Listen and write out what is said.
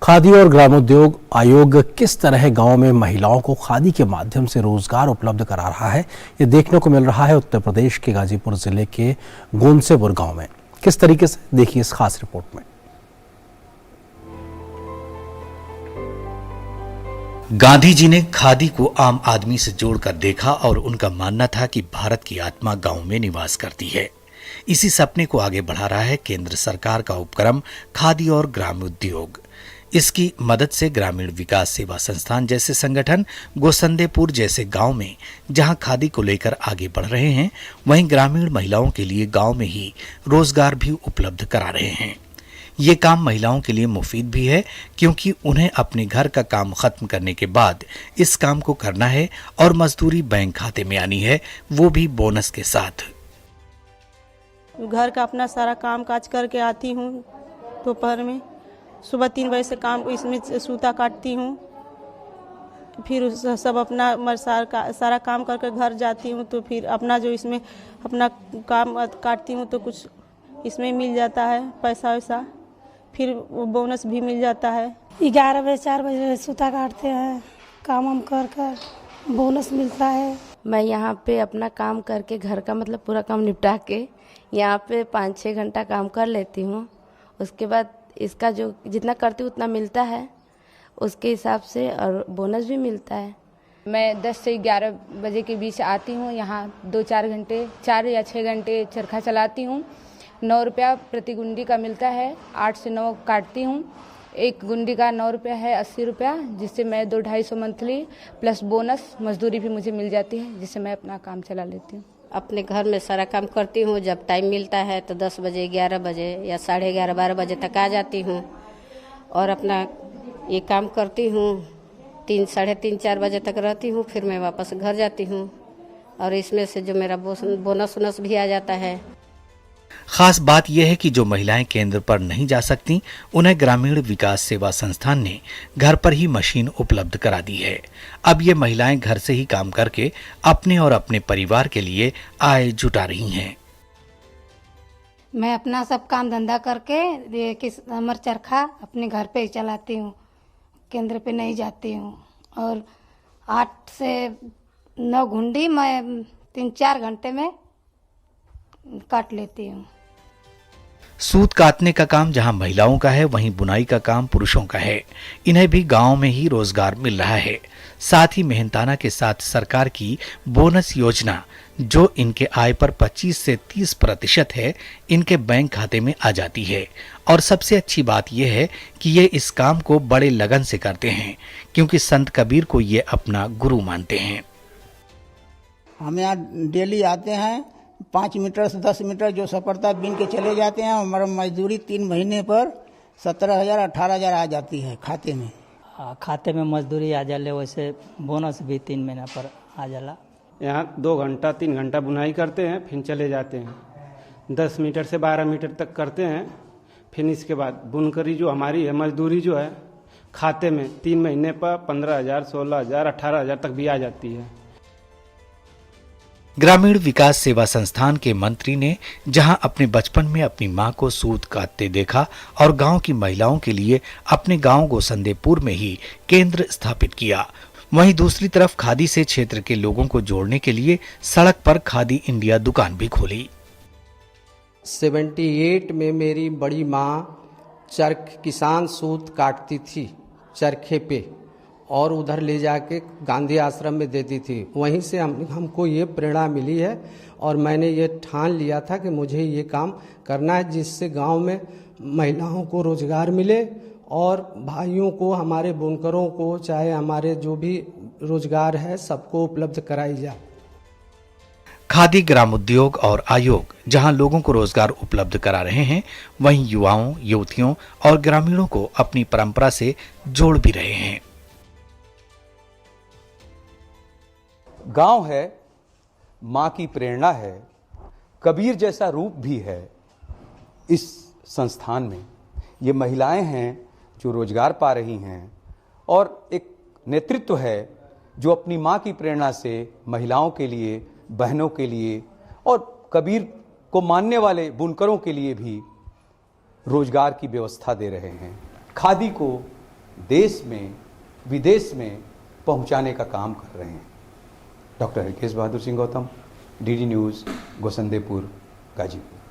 खादी और ग्रामोद्योग आयोग किस तरह गांव में महिलाओं को खादी के माध्यम से रोजगार उपलब्ध करा रहा है, ये देखने को मिल रहा है उत्तर प्रदेश के गाजीपुर जिले के गोंदसेपुर गांव में। किस तरीके से, देखिए इस खास रिपोर्ट में। गांधी जी ने खादी को आम आदमी से जोड़कर देखा और उनका मानना था कि भारत की आत्मा गांव में निवास करती है। इसी सपने को आगे बढ़ा रहा है केंद्र सरकार का उपक्रम खादी और ग्रामोद्योग। इसकी मदद से ग्रामीण विकास सेवा संस्थान जैसे संगठन गोसंदेपुर जैसे गांव में जहां खादी को लेकर आगे बढ़ रहे हैं, वहीं ग्रामीण महिलाओं के लिए गांव में ही रोजगार भी उपलब्ध करा रहे हैं। ये काम महिलाओं के लिए मुफीद भी है क्योंकि उन्हें अपने घर का काम खत्म करने के बाद इस काम को करना है और मजदूरी बैंक खाते में आनी है, वो भी बोनस के साथ। घर का अपना सारा काम काज करके आती हूँ। दोपहर में सुबह 3 बजे से काम इसमें सूता काटती हूँ, फिर सब अपना सारा काम करके घर जाती हूँ। तो फिर अपना जो इसमें अपना काम काटती हूँ तो कुछ इसमें मिल जाता है पैसा वैसा, फिर वो बोनस भी मिल जाता है। 11 बजे 4 बजे सूता काटते हैं, काम हम कर बोनस मिलता है। मैं यहाँ पे अपना काम करके घर का पूरा काम निपटा के यहाँ पे 5-6 घंटा काम कर लेती हूँ। उसके बाद इसका जो जितना करती हूँ उतना मिलता है उसके हिसाब से, और बोनस भी मिलता है। मैं 10 से 11 बजे के बीच आती हूँ यहाँ, 2-4 घंटे 4 या 6 घंटे चरखा चलाती हूँ। 9 रुपया प्रति गुंडी का मिलता है। 8 से 9 काटती हूँ। एक गुंडी का 9 रुपया है 80 रुपया, जिससे मैं 200-250 मंथली प्लस बोनस मजदूरी भी मुझे मिल जाती है, जिससे मैं अपना काम चला लेती हूँ। अपने घर में सारा काम करती हूँ। जब टाइम मिलता है तो 10 बजे 11 बजे या 11:30-12 बजे तक आ जाती हूँ और अपना ये काम करती हूँ। 3-3:30-4 बजे तक रहती हूँ, फिर मैं वापस घर जाती हूँ और इसमें से जो मेरा बोनस भी आ जाता है। खास बात यह है कि जो महिलाएं केंद्र पर नहीं जा सकती, उन्हें ग्रामीण विकास सेवा संस्थान ने घर पर ही मशीन उपलब्ध करा दी है। अब ये महिलाएं घर से ही काम करके अपने और अपने परिवार के लिए आय जुटा रही हैं। मैं अपना सब काम धंधा करके हमर चरखा अपने घर पे ही चलाती हूँ, केंद्र पे नहीं जाती हूँ। और 8 से 9 घुंडी मैं 3-4 घंटे में काट लेती हूँ। सूत काटने का काम जहां महिलाओं का है, वहीं बुनाई का काम पुरुषों का है। इन्हें भी गांव में ही रोजगार मिल रहा है। साथ ही मेहनताना के साथ सरकार की बोनस योजना, जो इनके आय पर 25 से 30% है, इनके बैंक खाते में आ जाती है। और सबसे अच्छी बात यह है कि ये इस काम को बड़े लगन से करते हैं, क्योंकि संत कबीर को ये अपना गुरु मानते हैं। हम यहाँ डेली आते हैं, 5 मीटर से 10 मीटर जो सफरता बीन के चले जाते हैं। हमारा मजदूरी 3 महीने पर 17,000-18,000 आ जाती है खाते में। खाते में मजदूरी आ जाले, वैसे बोनस भी 3 महीना पर आ जाला। यहाँ 2 घंटा 3 घंटा बुनाई करते हैं, फिर चले जाते हैं। 10 मीटर से 12 मीटर तक करते हैं। फिर इसके बाद बुनकरी जो हमारी है, मजदूरी जो है खाते में 3 महीने पर 15,000, 16,000, 18,000 तक भी आ जाती है। ग्रामीण विकास सेवा संस्थान के मंत्री ने जहां अपने बचपन में अपनी मां को सूत काटते देखा और गांव की महिलाओं के लिए अपने गांव गोसंदेपुर में ही केंद्र स्थापित किया, वहीं दूसरी तरफ खादी से क्षेत्र के लोगों को जोड़ने के लिए सड़क पर खादी इंडिया दुकान भी खोली। 78 में मेरी बड़ी माँ किसान सूत काटती थी चरखे पे और उधर ले जाके गांधी आश्रम में देती थी। वहीं से हमको ये प्रेरणा मिली है और मैंने ये ठान लिया था कि मुझे ये काम करना है, जिससे गांव में महिलाओं को रोजगार मिले और भाइयों को, हमारे बुनकरों को, चाहे हमारे जो भी रोजगार है, सबको उपलब्ध कराई जाए। खादी ग्रामोद्योग और आयोग जहां लोगों को रोजगार उपलब्ध करा रहे हैं, वहीं युवाओं, युवतियों और ग्रामीणों को अपनी परंपरा से जोड़ भी रहे हैं। गांव है, मां की प्रेरणा है, कबीर जैसा रूप भी है इस संस्थान में। ये महिलाएं हैं जो रोजगार पा रही हैं और एक नेतृत्व है जो अपनी मां की प्रेरणा से महिलाओं के लिए, बहनों के लिए और कबीर को मानने वाले बुनकरों के लिए भी रोजगार की व्यवस्था दे रहे हैं। खादी को देश में विदेश में पहुंचाने का काम कर रहे हैं। Doctor Harkesh Bahadur Singh Gautam, DD news, गोसंदेपुर, Ghazipur.